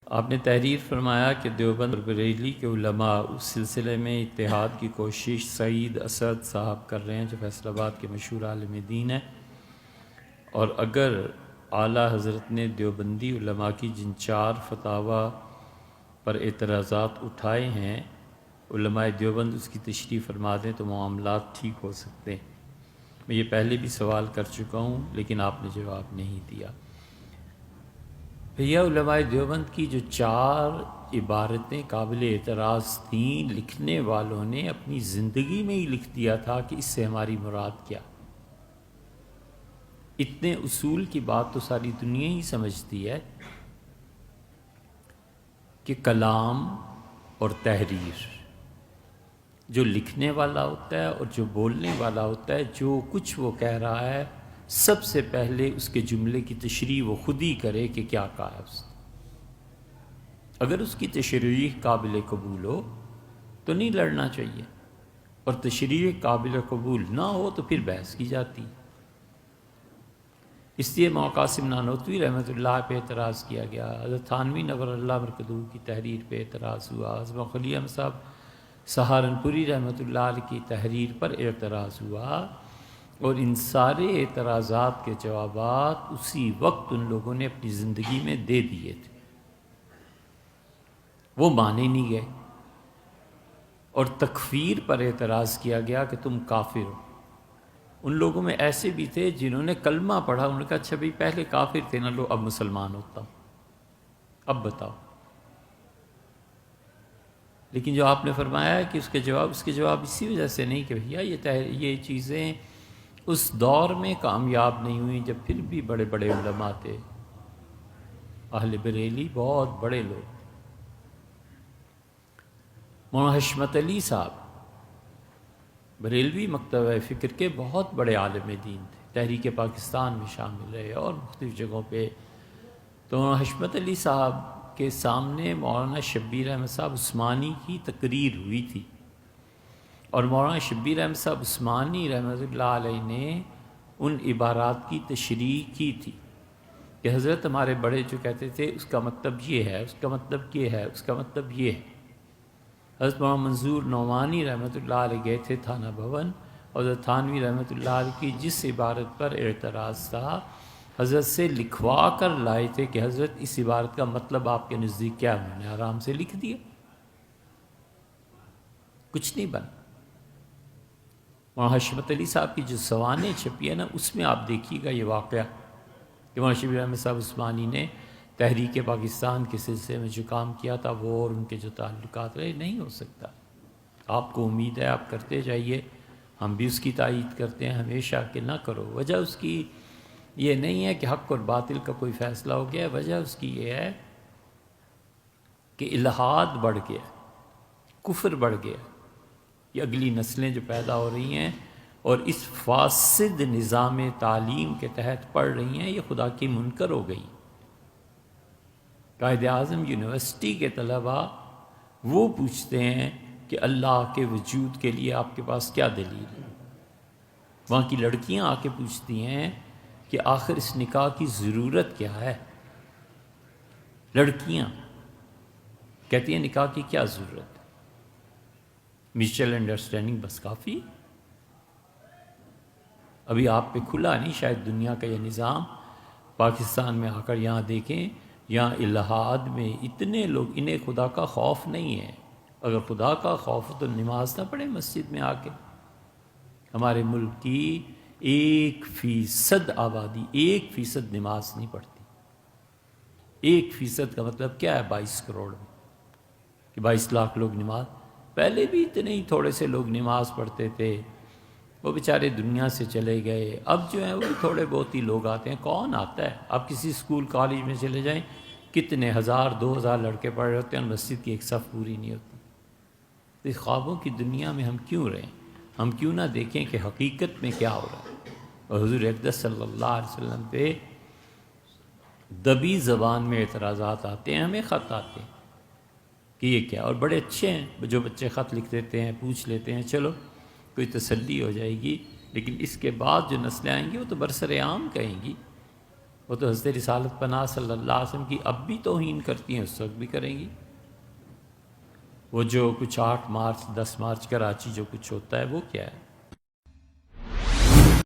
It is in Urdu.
آپ نے تحریر فرمایا کہ دیوبند اور بریلی کے علماء اس سلسلے میں اتحاد کی کوشش سعید اسد صاحب کر رہے ہیں جو فیصل آباد کے مشہور عالم دین ہیں، اور اگر اعلیٰ حضرت نے دیوبندی علماء کی جن 4 فتاوی پر اعتراضات اٹھائے ہیں، علماء دیوبند اس کی تشریح فرما دیں تو معاملات ٹھیک ہو سکتے ہیں۔ میں یہ پہلے بھی سوال کر چکا ہوں لیکن آپ نے جواب نہیں دیا۔ بھیا علماء دیوبند کی جو 4 عبارتیں قابل اعتراض تھیں، لکھنے والوں نے اپنی زندگی میں ہی لکھ دیا تھا کہ اس سے ہماری مراد کیا۔ اتنے اصول کی بات تو ساری دنیا ہی سمجھتی ہے کہ کلام اور تحریر، جو لکھنے والا ہوتا ہے اور جو بولنے والا ہوتا ہے، جو کچھ وہ کہہ رہا ہے سب سے پہلے اس کے جملے کی تشریح وہ خود ہی کرے کہ کیا کہا ہے اس نے۔ اگر اس کی تشریح قابل قبول ہو تو نہیں لڑنا چاہیے، اور تشریح قابل قبول نہ ہو تو پھر بحث کی جاتی۔ اس لیے مولانا قاسم نانوتوی رحمۃ اللہ پہ اعتراض کیا گیا، حضرت تھانوی نور اللہ مرکزہ کی تحریر پہ اعتراض ہوا، حضرت خلی احمد صاحب سہارنپوری رحمۃ اللہ علیہ کی تحریر پر اعتراض ہوا، اور ان سارے اعتراضات کے جوابات اسی وقت ان لوگوں نے اپنی زندگی میں دے دیے تھے، وہ مانے نہیں گئے۔ اور تکفیر پر اعتراض کیا گیا کہ تم کافر ہو۔ ان لوگوں میں ایسے بھی تھے جنہوں نے کلمہ پڑھا، انہوں نے کہا اچھا بھائی پہلے کافر تھے نہ، لو اب مسلمان ہوتا ہوں، اب بتاؤ۔ لیکن جو آپ نے فرمایا ہے کہ اس کے جواب اسی وجہ سے نہیں کہ بھیا یہ چیزیں اس دور میں کامیاب نہیں ہوئیں جب پھر بھی بڑے بڑے علماء تھے، اہل بریلی بہت بڑے لوگ۔ مولانا حشمت علی صاحب بریلوی مکتبہ فکر کے بہت بڑے عالم دین تھے، تحریک پاکستان میں شامل رہے اور مختلف جگہوں پہ۔ تو مولانا حشمت علی صاحب کے سامنے مولانا شبیر احمد صاحب عثمانی کی تقریر ہوئی تھی، اور مولانا شبیر احمد صاحب عثمانی رحمۃ اللہ علیہ نے ان عبارات کی تشریح کی تھی کہ حضرت ہمارے بڑے جو کہتے تھے اس کا مطلب یہ ہے، اس کا مطلب یہ ہے، اس کا مطلب یہ ہے۔ حضرت مولانا منظور نعمانی رحمۃ اللہ علیہ گئے تھے تھانہ بھون، اور حضرت تھانوی رحمۃ اللہ علیہ کی جس عبارت پر اعتراض تھا حضرت سے لکھوا کر لائے تھے کہ حضرت اس عبارت کا مطلب آپ کے نزدیک کیا ہے، انہوں نے آرام سے لکھ دیا، کچھ نہیں بنا۔ مولانا حشمت علی صاحب کی جو سوانح چھپی ہے نا، اس میں آپ دیکھیے گا یہ واقعہ کہ مولانا شبیر احمد صاحب عثمانی نے تحریک پاکستان کے سلسلے میں جو کام کیا تھا وہ اور ان کے جو تعلقات رہے، نہیں ہو سکتا۔ آپ کو امید ہے آپ کرتے جائیے، ہم بھی اس کی تائید کرتے ہیں ہمیشہ کہ نہ کرو۔ وجہ اس کی یہ نہیں ہے کہ حق اور باطل کا کوئی فیصلہ ہو گیا ہے، وجہ اس کی یہ ہے کہ الحاد بڑھ گیا، کفر بڑھ گیا۔ یہ اگلی نسلیں جو پیدا ہو رہی ہیں اور اس فاسد نظام تعلیم کے تحت پڑھ رہی ہیں، یہ خدا کی منکر ہو گئی۔ قائد اعظم یونیورسٹی کے طلباء وہ پوچھتے ہیں کہ اللہ کے وجود کے لیے آپ کے پاس کیا دلیل ہے؟ وہاں کی لڑکیاں آ کے پوچھتی ہیں کہ آخر اس نکاح کی ضرورت کیا ہے؟ لڑکیاں کہتی ہیں نکاح کی کیا ضرورت ہے؟ میوچل انڈرسٹینڈنگ بس کافی۔ ابھی آپ پہ کھلا نہیں شاید دنیا کا یہ نظام، پاکستان میں آ کر یہاں دیکھیں، یہاں الحاد میں اتنے لوگ، انہیں خدا کا خوف نہیں ہے۔ اگر خدا کا خوف تو نماز نہ پڑھیں مسجد میں آ کے۔ ہمارے ملک کی 1% آبادی 1% نماز نہیں پڑھتی۔ 1% کا مطلب کیا ہے 22 کروڑ میں، کہ 22 لاکھ لوگ نماز، پہلے بھی اتنے ہی تھوڑے سے لوگ نماز پڑھتے تھے، وہ بیچارے دنیا سے چلے گئے۔ اب جو ہیں وہ تھوڑے بہت ہی لوگ آتے ہیں، کون آتا ہے؟ آپ کسی اسکول کالج میں چلے جائیں، کتنے 1000-2000 لڑکے پڑھ رہے ہوتے ہیں، مسجد کی ایک صف پوری نہیں ہوتی۔ تو اس خوابوں کی دنیا میں ہم کیوں رہیں؟ ہم کیوں نہ دیکھیں کہ حقیقت میں کیا ہو رہا ہے؟ اور حضور اقدس صلی اللہ علیہ وسلم پہ دبی زبان میں اعتراضات آتے ہیں، ہمیں خط آتے ہیں کہ یہ کیا، اور بڑے اچھے ہیں جو بچے خط لکھ دیتے ہیں، پوچھ لیتے ہیں، چلو کوئی تسلی ہو جائے گی۔ لیکن اس کے بعد جو نسلیں آئیں گی وہ تو برسر عام کہیں گی وہ تو حضرت رسالت پناہ صلی اللہ علیہ وسلم کی اب بھی توہین کرتی ہیں، اس وقت بھی کریں گی۔ وہ جو کچھ 8 مارچ 10 مارچ کراچی جو کچھ ہوتا ہے وہ کیا ہے؟